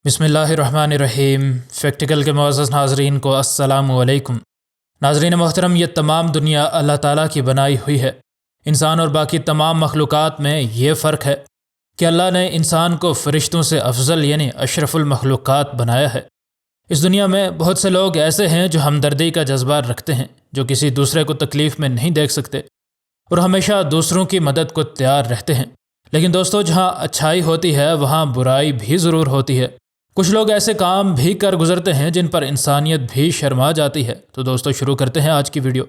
बिस्मिल्लाहिर्रहमानिर्रहीम। फैक्टिकल के मुअज़्ज़ज़ नाज़रीन को अस्सलामु अलैकुम। नाज़रीन मोहतरम, ये तमाम दुनिया अल्लाह ताला की बनाई हुई है। इंसान और बाकी तमाम मखलूक़ात में ये फ़र्क है कि अल्लाह ने इंसान को फ़रिश्तों से अफजल यानी अशरफुल मखलूक़ात बनाया है। इस दुनिया में बहुत से लोग ऐसे हैं जो हमदर्दी का जज्बा रखते हैं, जो किसी दूसरे को तकलीफ़ में नहीं देख सकते और हमेशा दूसरों की मदद को तैयार रहते हैं। लेकिन दोस्तों, जहाँ अच्छाई होती है वहाँ बुराई भी ज़रूर होती है। कुछ लोग ऐसे काम भी कर गुजरते हैं जिन पर इंसानियत भी शर्मा जाती है। तो दोस्तों, शुरू करते हैं आज की वीडियो।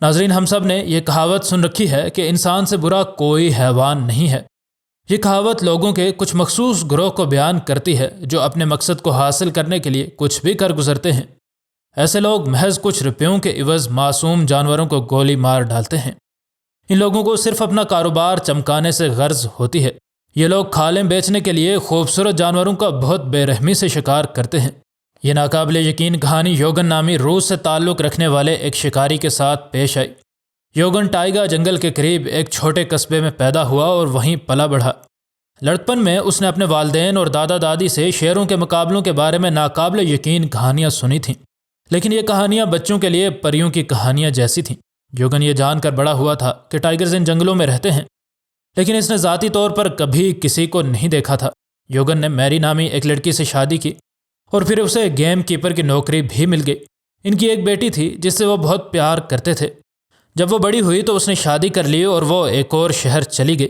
नाजरीन, हम सब ने यह कहावत सुन रखी है कि इंसान से बुरा कोई हैवान नहीं है। ये कहावत लोगों के कुछ मखसूस ग्रोह को बयान करती है जो अपने मकसद को हासिल करने के लिए कुछ भी कर गुजरते हैं। ऐसे लोग महज कुछ रुपयों के इवज़ मासूम जानवरों को गोली मार डालते हैं। इन लोगों को सिर्फ अपना कारोबार चमकाने से गर्ज होती है। ये लोग खालें बेचने के लिए खूबसूरत जानवरों का बहुत बेरहमी से शिकार करते हैं। ये नाकाबिले यकीन कहानी योगन नामी रूस से ताल्लुक़ रखने वाले एक शिकारी के साथ पेश आई। योगन टाइगा जंगल के करीब एक छोटे कस्बे में पैदा हुआ और वहीं पला बढ़ा। लड़कपन में उसने अपने वालिदैन और दादा दादी से शेरों के मुकाबलों के बारे में नाकाबिले यकीन कहानियाँ सुनी थीं, लेकिन ये कहानियाँ बच्चों के लिए परियों की कहानियाँ जैसी थीं। योगन ये जानकर बड़ा हुआ था कि टाइगर्स इन जंगलों में रहते हैं, लेकिन इसने ज़ाती तौर पर कभी किसी को नहीं देखा था। योगन ने मैरी नामी एक लड़की से शादी की और फिर उसे गेम कीपर की नौकरी भी मिल गई। इनकी एक बेटी थी जिससे वो बहुत प्यार करते थे। जब वो बड़ी हुई तो उसने शादी कर ली और वो एक और शहर चली गई।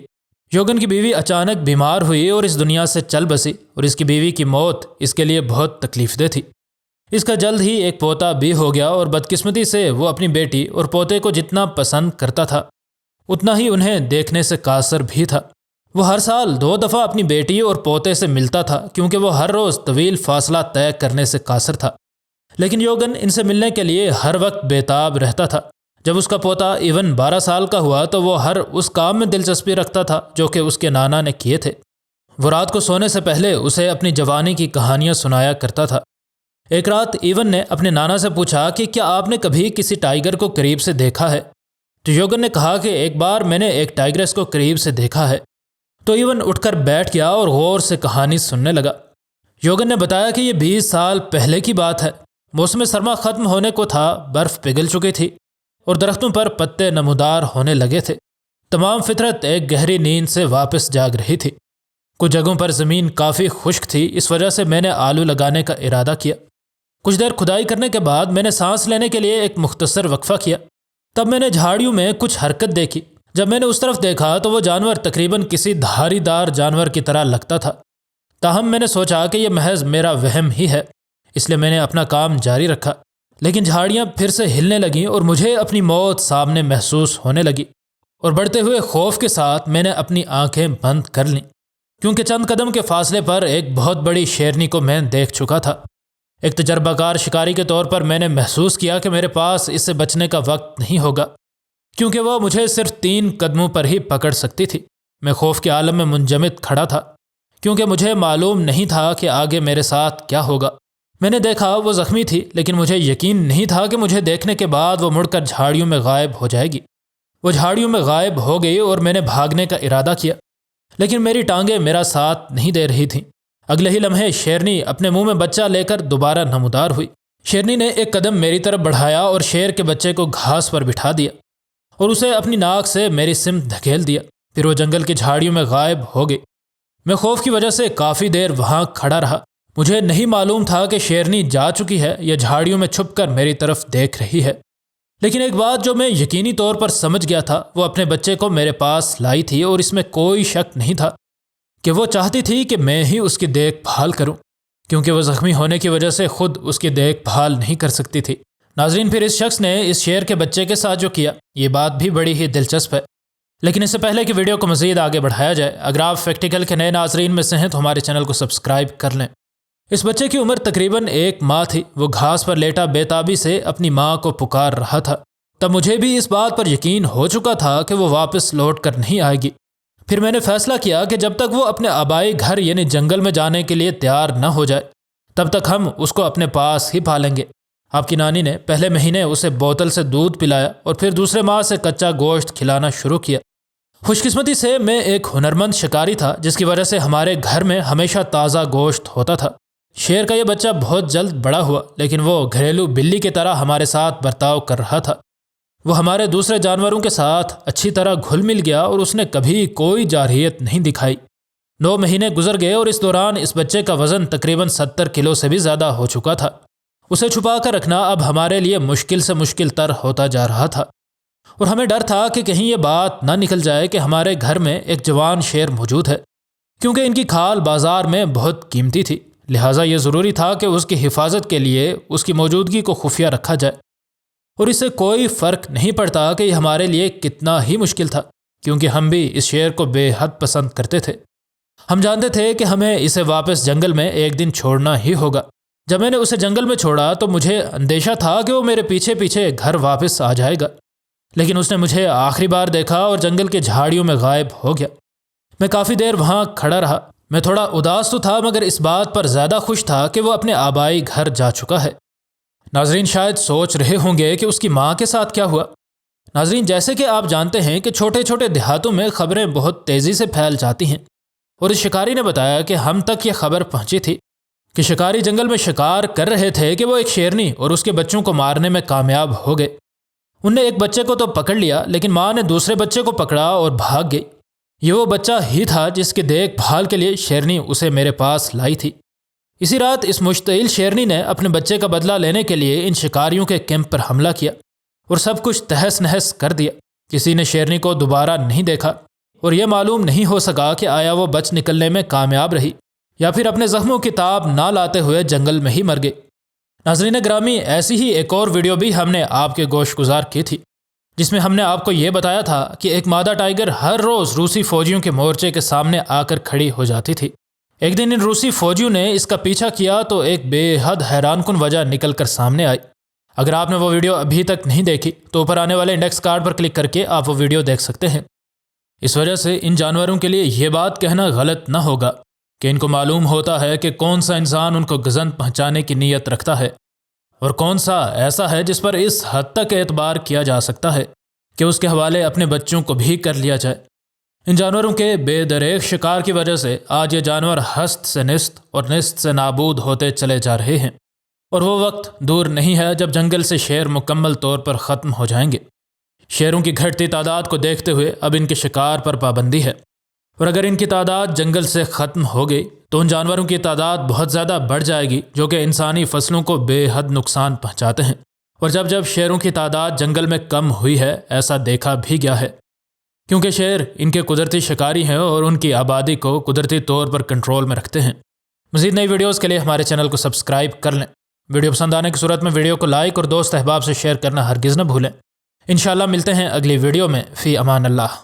योगन की बीवी अचानक बीमार हुई और इस दुनिया से चल बसी, और इसकी बीवी की मौत इसके लिए बहुत तकलीफदेह थी। इसका जल्द ही एक पोता भी हो गया और बदकिस्मती से वो अपनी बेटी और पोते को जितना पसंद करता था उतना ही उन्हें देखने से कासर भी था। वो हर साल 2 दफ़ा अपनी बेटी और पोते से मिलता था क्योंकि वो हर रोज़ तवील फासला तय करने से कासर था। लेकिन योगन इनसे मिलने के लिए हर वक्त बेताब रहता था। जब उसका पोता इवन 12 साल का हुआ तो वो हर उस काम में दिलचस्पी रखता था जो कि उसके नाना ने किए थे। वो रात को सोने से पहले उसे अपनी जवानी की कहानियाँ सुनाया करता था। एक रात इवन ने अपने नाना से पूछा कि क्या आपने कभी किसी टाइगर को करीब से देखा है? तो योगन ने कहा कि एक बार मैंने एक टाइग्रेस को करीब से देखा है। तो इवन उठकर बैठ गया और गौर से कहानी सुनने लगा। योगन ने बताया कि ये 20 साल पहले की बात है। मौसम सरमा ख़त्म होने को था, बर्फ़ पिघल चुकी थी और दरख्तों पर पत्ते नमूदार होने लगे थे। तमाम फितरत एक गहरी नींद से वापस जाग रही थी। कुछ जगहों पर ज़मीन काफ़ी खुश्क थी, इस वजह से मैंने आलू लगाने का इरादा किया। कुछ देर खुदाई करने के बाद मैंने सांस लेने के लिए एक मुख्तसर वक्फा किया। तब मैंने झाड़ियों में कुछ हरकत देखी। जब मैंने उस तरफ देखा तो वो जानवर तकरीबन किसी धारीदार जानवर की तरह लगता था। ताहम मैंने सोचा कि यह महज मेरा वहम ही है, इसलिए मैंने अपना काम जारी रखा। लेकिन झाड़ियाँ फिर से हिलने लगीं और मुझे अपनी मौत सामने महसूस होने लगी, और बढ़ते हुए खौफ के साथ मैंने अपनी आंखें बंद कर लीं, क्योंकि चंद कदम के फासले पर एक बहुत बड़ी शेरनी को मैं देख चुका था। एक तजर्बाकार शिकारी के तौर पर मैंने महसूस किया कि मेरे पास इससे बचने का वक्त नहीं होगा, क्योंकि वह मुझे सिर्फ 3 कदमों पर ही पकड़ सकती थी। मैं खौफ के आलम में मुंजमद खड़ा था, क्योंकि मुझे मालूम नहीं था कि आगे मेरे साथ क्या होगा। मैंने देखा वो ज़ख्मी थी, लेकिन मुझे यकीन नहीं था कि मुझे देखने के बाद वो मुड़कर झाड़ियों में गायब हो जाएगी। वो झाड़ियों में गायब हो गई और मैंने भागने का इरादा किया, लेकिन मेरी टांगें मेरा साथ नहीं दे रही थीं। अगले ही लम्हे शेरनी अपने मुंह में बच्चा लेकर दोबारा नमूदार हुई। शेरनी ने एक कदम मेरी तरफ बढ़ाया और शेर के बच्चे को घास पर बिठा दिया और उसे अपनी नाक से मेरी सिमत धकेल दिया। फिर वो जंगल की झाड़ियों में गायब हो गई। मैं खौफ की वजह से काफ़ी देर वहाँ खड़ा रहा। मुझे नहीं मालूम था कि शेरनी जा चुकी है या झाड़ियों में छुपकर मेरी तरफ देख रही है। लेकिन एक बात जो मैं यकीनी तौर पर समझ गया था, वो अपने बच्चे को मेरे पास लाई थी, और इसमें कोई शक नहीं था कि वो चाहती थी कि मैं ही उसकी देखभाल करूं, क्योंकि वो ज़ख्मी होने की वजह से खुद उसकी देखभाल नहीं कर सकती थी। नाजरीन, फिर इस शख्स ने इस शेर के बच्चे के साथ जो किया, ये बात भी बड़ी ही दिलचस्प है। लेकिन इससे पहले कि वीडियो को मज़ीद आगे बढ़ाया जाए, अगर आप प्रैक्टिकल के नए नाजरीन में से हैं तो हमारे चैनल को सब्सक्राइब कर लें। इस बच्चे की उम्र तकरीबन 1 माह थी। वो घास पर लेटा बेताबी से अपनी माँ को पुकार रहा था। तब मुझे भी इस बात पर यकीन हो चुका था कि वो वापस लौट कर नहीं आएगी। फिर मैंने फैसला किया कि जब तक वो अपने आबाई घर यानी जंगल में जाने के लिए तैयार न हो जाए, तब तक हम उसको अपने पास ही पालेंगे। आपकी नानी ने पहले महीने उसे बोतल से दूध पिलाया और फिर दूसरे माह से कच्चा गोश्त खिलाना शुरू किया। खुशकिस्मती से मैं एक हुनरमंद शिकारी था, जिसकी वजह से हमारे घर में हमेशा ताज़ा गोश्त होता था। شیر کا یہ بچہ بہت جلد بڑا ہوا، لیکن وہ گھریلو بلی کی طرح ہمارے ساتھ برتاؤ کر رہا تھا۔ وہ ہمارے دوسرے جانوروں کے ساتھ اچھی طرح گھل مل گیا اور اس نے کبھی کوئی جارحیت نہیں دکھائی۔ 9 مہینے گزر گئے اور اس دوران اس بچے کا وزن تقریباً 70 کلو سے بھی زیادہ ہو چکا تھا۔ اسے چھپا کر رکھنا اب ہمارے لیے مشکل سے مشکل تر ہوتا جا رہا تھا، اور ہمیں ڈر تھا کہ کہیں یہ بات نہ نکل جائے کہ ہمارے گھر میں ایک جوان شیر موجود ہے، کیونکہ ان کی کھال بازار میں بہت قیمتی تھی۔ لہٰذا یہ ضروری تھا کہ اس کی حفاظت کے لیے اس کی موجودگی کو خفیہ رکھا جائے، اور اس سے کوئی فرق نہیں پڑتا کہ یہ ہمارے لیے کتنا ہی مشکل تھا، کیونکہ ہم بھی اس شیر کو بے حد پسند کرتے تھے۔ ہم جانتے تھے کہ ہمیں اسے واپس جنگل میں ایک دن چھوڑنا ہی ہوگا۔ جب میں نے اسے جنگل میں چھوڑا تو مجھے اندیشہ تھا کہ وہ میرے پیچھے پیچھے گھر واپس آ جائے گا، لیکن اس نے مجھے آخری بار دیکھا اور جنگل کے جھاڑیوں میں غائب ہو گیا۔ میں کافی دیر وہاں کھڑا رہا۔ میں تھوڑا اداس تو تھا، مگر اس بات پر زیادہ خوش تھا کہ وہ اپنے آبائی گھر جا چکا ہے۔ ناظرین شاید سوچ رہے ہوں گے کہ اس کی ماں کے ساتھ کیا ہوا۔ ناظرین، جیسے کہ آپ جانتے ہیں کہ چھوٹے چھوٹے دیہاتوں میں خبریں بہت تیزی سے پھیل جاتی ہیں، اور اس شکاری نے بتایا کہ ہم تک یہ خبر پہنچی تھی کہ شکاری جنگل میں شکار کر رہے تھے کہ وہ ایک شیرنی اور اس کے بچوں کو مارنے میں کامیاب ہو گئے۔ ان نے ایک بچے کو تو پکڑ لیا، لیکن ماں نے دوسرے بچے کو پکڑا اور بھاگ گئی۔ یہ وہ بچہ ہی تھا جس کی دیکھ بھال کے لیے شیرنی اسے میرے پاس لائی تھی۔ اسی رات اس مشتعل شیرنی نے اپنے بچے کا بدلہ لینے کے لیے ان شکاریوں کے کیمپ پر حملہ کیا اور سب کچھ تہس نہس کر دیا۔ کسی نے شیرنی کو دوبارہ نہیں دیکھا، اور یہ معلوم نہیں ہو سکا کہ آیا وہ بچ نکلنے میں کامیاب رہی یا پھر اپنے زخموں کی تاب نہ لاتے ہوئے جنگل میں ہی مر گئی۔ ناظرین گرامی، ایسی ہی ایک اور ویڈیو بھی ہم نے آپ کے گوش گزار کی تھی، جس میں ہم نے آپ کو یہ بتایا تھا کہ ایک مادہ ٹائیگر ہر روز روسی فوجیوں کے مورچے کے سامنے آ کر کھڑی ہو جاتی تھی۔ ایک دن ان روسی فوجیوں نے اس کا پیچھا کیا تو ایک بے حد حیران کن وجہ نکل کر سامنے آئی۔ اگر آپ نے وہ ویڈیو ابھی تک نہیں دیکھی تو اوپر آنے والے انڈیکس کارڈ پر کلک کر کے آپ وہ ویڈیو دیکھ سکتے ہیں۔ اس وجہ سے ان جانوروں کے لیے یہ بات کہنا غلط نہ ہوگا کہ ان کو معلوم ہوتا ہے کہ کون سا انسان ان کو گزن پہنچانے کی نیت رکھتا ہے، اور کون سا ایسا ہے جس پر اس حد تک اعتبار کیا جا سکتا ہے کہ اس کے حوالے اپنے بچوں کو بھی کر لیا جائے۔ ان جانوروں کے بے دریغ شکار کی وجہ سے آج یہ جانور ہست سے نست اور نست سے نابود ہوتے چلے جا رہے ہیں، اور وہ وقت دور نہیں ہے جب جنگل سے شیر مکمل طور پر ختم ہو جائیں گے۔ شیروں کی گھٹتی تعداد کو دیکھتے ہوئے اب ان کے شکار پر پابندی ہے، اور اگر ان کی تعداد جنگل سے ختم ہو گئی تو ان جانوروں کی تعداد بہت زیادہ بڑھ جائے گی جو کہ انسانی فصلوں کو بے حد نقصان پہنچاتے ہیں۔ اور جب شیروں کی تعداد جنگل میں کم ہوئی ہے، ایسا دیکھا بھی گیا ہے، کیونکہ شیر ان کے قدرتی شکاری ہیں اور ان کی آبادی کو قدرتی طور پر کنٹرول میں رکھتے ہیں۔ مزید نئی ویڈیوز کے لیے ہمارے چینل کو سبسکرائب کر لیں۔ ویڈیو پسند آنے کی صورت میں ویڈیو کو لائک اور دوست احباب سے شیئر کرنا ہرگز نہ بھولیں۔ انشاءاللہ ملتے ہیں اگلی ویڈیو میں۔ فی امان اللہ۔